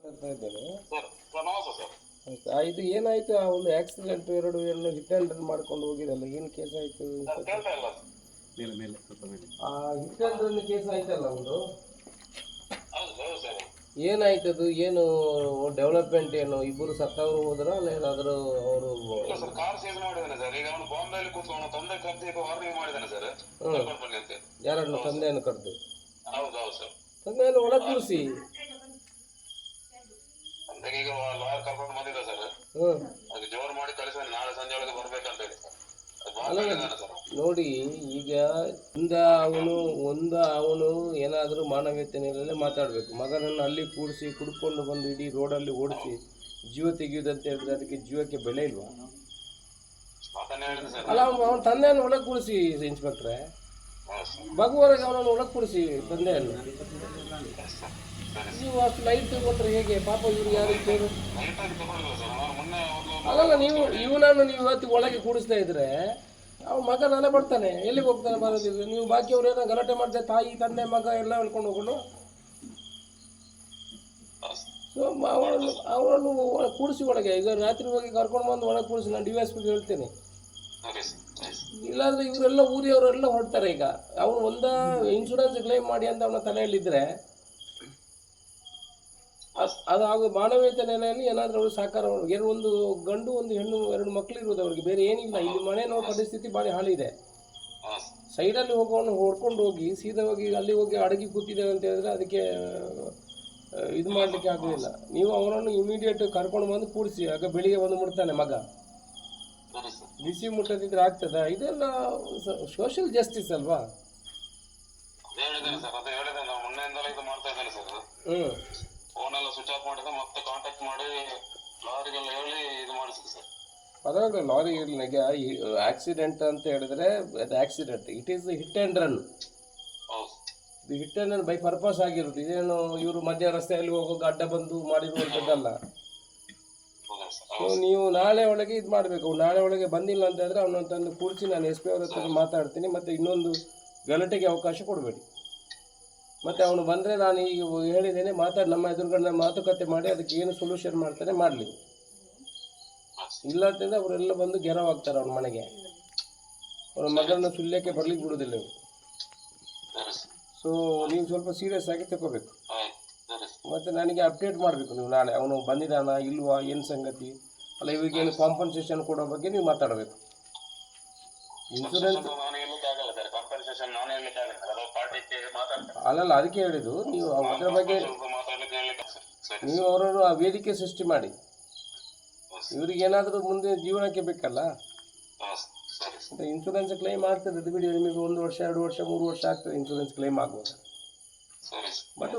ಅಂತ ಇದ್ದೇನೆ. Sir sir ನಮಸ್ತೆ ಸರ್. ಇದು ಏನಾಯ್ತು? ಆ ಒಂದು ಆಕ್ಸಿಡೆಂಟ್ ಎರಡು ಎಲ್ಲ ಹಿಟ್ ಅಂಡ್ ರನ್ ಮಾಡ್ಕೊಂಡು ಹೋಗಿದಲ್ಲ, ಏನು ಕೇಸ್ ಆಯ್ತು? ಸರ್ ಕೇಳ್ತಾ ಇಲ್ಲ ಮೇಲೆ ಮೇಲೆ ಸ್ವಲ್ಪ ಮೇಲೆ. ಆ ಹಿಟ್ ಅಂಡ್ ರನ್ ಕೇಸ್ ಆಯ್ತಲ್ಲ ಒಂದು, ಹೌದು ಹೌದು ಸರ್. ಏನಾಯ್ತದು? ಏನು ಡೆವಲಪ್ಮೆಂಟ್? ಏನು ಇಬ್ಬರು ಸತ್ತವರು ಹೋದ್ರ ಅಲ್ಲ ಏನಾದ್ರು ಅವರು? ಇಲ್ಲ ಸರ್, ಕಾರ್ ಸೇವ್ ಮಾಡಿದ್ದಾನೆ ಸರ್. ಈಗ ಅವನು ಬಾಂಬೆಯಲ್ಲಿ ಕೂತ್ಕೊಂಡು ತಂದೆ ಕರೆದು ಈಗ ವಾರ್ನಿಂಗ್ ಮಾಡಿದ್ದಾನೆ ಸರ್, ಕರ್ಕೊಂಡು ಬನ್ನಿ ಅಂತ. ಯಾರನ್ನು? ತಂದೆಯನ್ನು ಕರೆದು? ಹೌದು ಹೌದು ಸರ್. ತಂದೆಯನ್ನು ಒಳಗೆ ಕೂರಿಸಿ. ತಂದೆಗೆ ಈಗ ಲಾಯರ್ ಕರ್ಕೊಂಡು ಬಂದಿದ್ದ ಸರ್, ಅದು ಜೋರು ಮಾಡಿ ಕಳಿಸಿ ನಾಳೆ ಸಂಜೆ ಒಳಗೆ ಬರ್ಬೇಕಂತ ಹೇಳಿ ಸರ್. ನೋಡಿ, ಈಗ ಅವನು ಏನಾದರೂ ಮಾನವೀಯತೆ ನೆಲೆಯಲ್ಲಿ ಮಾತಾಡಬೇಕು. ಮಗನನ್ನು ಅಲ್ಲಿ ಕೂಡಿಸಿ ಕುಡ್ಕೊಂಡು ಬಂದು ಇಡೀ ರೋಡಲ್ಲಿ ಓಡಿಸಿ ಜೀವ ತೆಗೆಯುವುದಂತ ಹೇಳಿದ್ರೆ ಅದಕ್ಕೆ ಜೀವಕ್ಕೆ ಬೆಲೆ ಇಲ್ವಾ? ಅಲ್ಲ, ಅವನ ತಂದೆಯನ್ನು ಒಳಗೆ ಕೂಡಿಸಿ ಇನ್ಸ್ಪೆಕ್ಟ್ರೆ, ಬಗುವರೆಗೆ ಅವನನ್ನು ಒಳಗೆ ಕೂಡಿಸಿ ತಂದೆಯನ್ನು. ನೀವು ಅಷ್ಟು ಲೈಟ್ ತಗೊಂಡ್ರೆ ಹೇಗೆ? ಪಾಪ ಇವ್ರು ಯಾರು ಕೇಳು. ಅಲ್ಲಲ್ಲ, ನೀವು ಇವತ್ತು ಒಳಗೆ ಕೂಡಿಸ್ತಾ ಇದ್ರೆ ಅವ್ನ ಮಗ ನಾನೇ ಬರ್ತಾನೆ, ಎಲ್ಲಿಗೆ ಹೋಗ್ತಾನೆ? ಬರೋದಿಲ್ಲ. ನೀವು ಬಾಕಿಯವ್ರು ಏನೋ ಗಲಾಟೆ ಮಾಡ್ತಾರೆ, ತಾಯಿ ತಂದೆ ಮಗ ಎಲ್ಲ ಹೇಳ್ಕೊಂಡು ಹೋಗೋಣ. ಸೊ ಅವರನ್ನು ಕೂಡಿಸಿ ಒಳಗೆ, ಈಗ ರಾತ್ರಿ ಹೋಗಿ ಕರ್ಕೊಂಡು ಬಂದು ಒಳಗೆ ಕೂಡಿಸಿ ನಾನು DSPಗೆ ಹೇಳ್ತೇನೆ. ಇಲ್ಲಾಂದ್ರೆ ಇವರೆಲ್ಲ ಊರಿಯವರೆಲ್ಲ ಹೊರಡ್ತಾರೆ. ಈಗ ಅವನು ಒಂದ ಇನ್ಶೂರೆನ್ಸ್ ಕ್ಲೈಮ್ ಮಾಡಿ ಅಂತ ಅವನ ತಲೆಯಲ್ಲಿದ್ದರೆ ಅದು ಹಾಗೂ ಮಾನವೀಯತೆ ನೆಲೆಯಲ್ಲಿ ಏನಾದರೂ ಅವರು ಸಹಕಾರ ಮಾಡಬೇಕು. ಒಂದು ಗಂಡು ಒಂದು ಹೆಣ್ಣು, ಎರಡು ಮಕ್ಕಳು ಇರೋದು ಅವ್ರಿಗೆ, ಬೇರೆ ಏನಿಲ್ಲ. ಇಲ್ಲಿ ಮನೆ ನೋಡೋ ಪರಿಸ್ಥಿತಿ ಭಾಳ ಹಾಳಿದೆ. ಸೈಡಲ್ಲಿ ಹೋಗೋನು ಹೊಡ್ಕೊಂಡು ಹೋಗಿ ಸೀದಾ ಹೋಗಿ ಅಲ್ಲಿ ಹೋಗಿ ಅಡಗಿ ಕೂತಿದ್ದೇವೆ ಅಂತ ಹೇಳಿದ್ರೆ ಅದಕ್ಕೆ ಇದು ಮಾಡಲಿಕ್ಕೆ ಆಗೋದಿಲ್ಲ. ನೀವು ಅವರನ್ನು ಇಮಿಡಿಯೇಟ್ ಕರ್ಕೊಂಡು ಬಂದು ಕೂಡಿಸಿ. ಆಗ ಬೆಳಿಗ್ಗೆ ಬಂದು ಮುಟ್ತಾನೆ ಮಗ, ಬಿಸಿ ಮುಟ್ಟದಿದ್ರೆ ಆಗ್ತದ? ಇದೆಲ್ಲ ಸೋಷಿಯಲ್ ಜಸ್ಟಿಸ್ ಅಲ್ವಾ? ಫೋನೆಲ್ಲ ಸ್ವಿಚ್ ಆಫ್ ಮಾಡಿದ್ರೆ ಮತ್ತೆ ಕಾಂಟ್ಯಾಕ್ಟ್ ಮಾಡಿ ಲಾರಿಗೆಲ್ಲ ಹೇಳಿ ಇದು ಮಾಡಿಸಿದೆ ಸರ್. ಅದಾಗ ಲಾರಿಗೆ ಆಕ್ಸಿಡೆಂಟ್ ಅಂತ ಹೇಳಿದ್ರೆ ಅದು accident, it is hit and run. ಇದು hit and run by purpose ಆಗಿರೋದು. ಇದೇನು ಇವರು ಮಧ್ಯ ರಸ್ತೆಯಲ್ಲಿ ಹೋಗೋಕೆ ಅಡ್ಡ ಬಂದು ಮಾಡಿರುವಂಥದ್ದಲ್ಲ. ಸೊ ನೀವು ನಾಳೆ ಒಳಗೆ ಇದು ಮಾಡಬೇಕು. ನಾಳೆ ಒಳಗೆ ಬಂದಿಲ್ಲ ಅಂತ ಹೇಳಿದ್ರೆ ಅವನನ್ನು ತಂದು ಕೂರಿಸಿ ನಾನು SP ಅವ್ರ ಹತ್ರ ಮಾತಾಡ್ತೀನಿ. ಮತ್ತು ಇನ್ನೊಂದು ಗಲಾಟೆಗೆ ಅವಕಾಶ ಕೊಡಬೇಡಿ. ಮತ್ತು ಅವನು ಬಂದರೆ ನಾನು ಈಗ ಹೇಳಿದ್ದೇನೆ, ನಮ್ಮ ಎದುರುಗಡೆ ಮಾತುಕತೆ ಮಾಡಿ ಅದಕ್ಕೆ ಏನು ಸೊಲ್ಯೂಷನ್ ಮಾಡ್ತಾನೆ ಮಾಡಲಿ. ಇಲ್ಲ ಅಂತಂದರೆ ಅವರೆಲ್ಲ ಬಂದು ಗೆರವಾಗ್ತಾರೆ ಅವನ ಮನೆಗೆ. ಅವನ ಮಗನ ಸುಳ್ಯಕ್ಕೆ ಬರ್ಲಿಕ್ಕೆ ಬಿಡೋದಿಲ್ಲ ಇವರು. ಸೊ ನೀವು ಸ್ವಲ್ಪ ಸೀರಿಯಸ್ ಆಗಿ ತಗೋಬೇಕು. ಮತ್ತು ನನಗೆ ಅಪ್ಡೇಟ್ ಮಾಡಬೇಕು ನೀವು ನಾಳೆ, ಅವನು ಬಂದಿದ್ದಾನ ಇಲ್ವಾ, ಏನು ಸಂಗತಿ ಅಲ್ಲ. ಇವಾಗೇನು ಕಾಂಪನ್ಸೇಷನ್ ಕೊಡೋ ಬಗ್ಗೆ ನೀವು ಮಾತಾಡಬೇಕು. ಇನ್ಶೂರೆನ್ಸ್ ಅಲ್ಲಲ್ಲ, ಅದಕ್ಕೆ ಹೇಳಿದ್ದು ನೀವು ಅದರ ಬಗ್ಗೆ ನೀವು ಅವರನ್ನು ಆ ವೇದಿಕೆ ಸೃಷ್ಟಿ ಮಾಡಿ. ಇವರಿಗೇನಾದರೂ ಮುಂದೆ ಜೀವನಕ್ಕೆ ಬೇಕಲ್ಲ. ಇನ್ಶೂರೆನ್ಸ್ ಕ್ಲೈಮ್ ಆಗ್ತದೆ, ಅದು ಬಿಡಿ. ನಿಮಗೆ 1 ವರ್ಷ 2 ವರ್ಷ 3 ವರ್ಷ ಆಗ್ತದೆ ಇನ್ಶೂರೆನ್ಸ್ ಕ್ಲೈಮ್ ಆಗುವಾಗ. ಬಟ್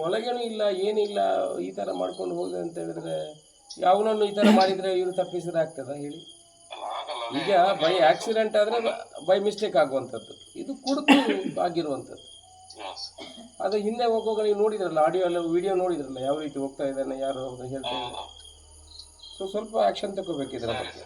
ಒಳಗೇನೂ ಇಲ್ಲ, ಏನಿಲ್ಲ, ಈ ಥರ ಮಾಡ್ಕೊಂಡು ಹೋಗಿದೆ ಅಂತ ಹೇಳಿದ್ರೆ ಯಾವನನ್ನು ಈ ಥರ ಮಾಡಿದರೆ ಇವರು ತಪ್ಪಿಸಿದ್ರೆ ಆಗ್ತದ ಹೇಳಿ? ಈಗ ಬೈ ಆಕ್ಸಿಡೆಂಟ್ ಆದರೆ ಬೈ ಮಿಸ್ಟೇಕ್ ಆಗುವಂಥದ್ದು, ಇದು ಕುಡುಕು ಆಗಿರುವಂಥದ್ದು. ಅದು ಹಿಂದೆ ಹೋಗುವಾಗ ನೀವು ನೋಡಿದ್ರಲ್ಲ, ಆಡಿಯೋ ಎಲ್ಲ ವಿಡಿಯೋ ನೋಡಿದ್ರಲ್ಲ, ಯಾವ ರೀತಿ ಹೋಗ್ತಾ ಇದ್ದಾನೆ, ಯಾರು ಹೇಳ್ತಾ ಇದ್ದಾರೆ. ಸೊ ಸ್ವಲ್ಪ ಆ್ಯಕ್ಷನ್ ತಗೋಬೇಕಿದ್ರೆ ಬಗ್ಗೆ.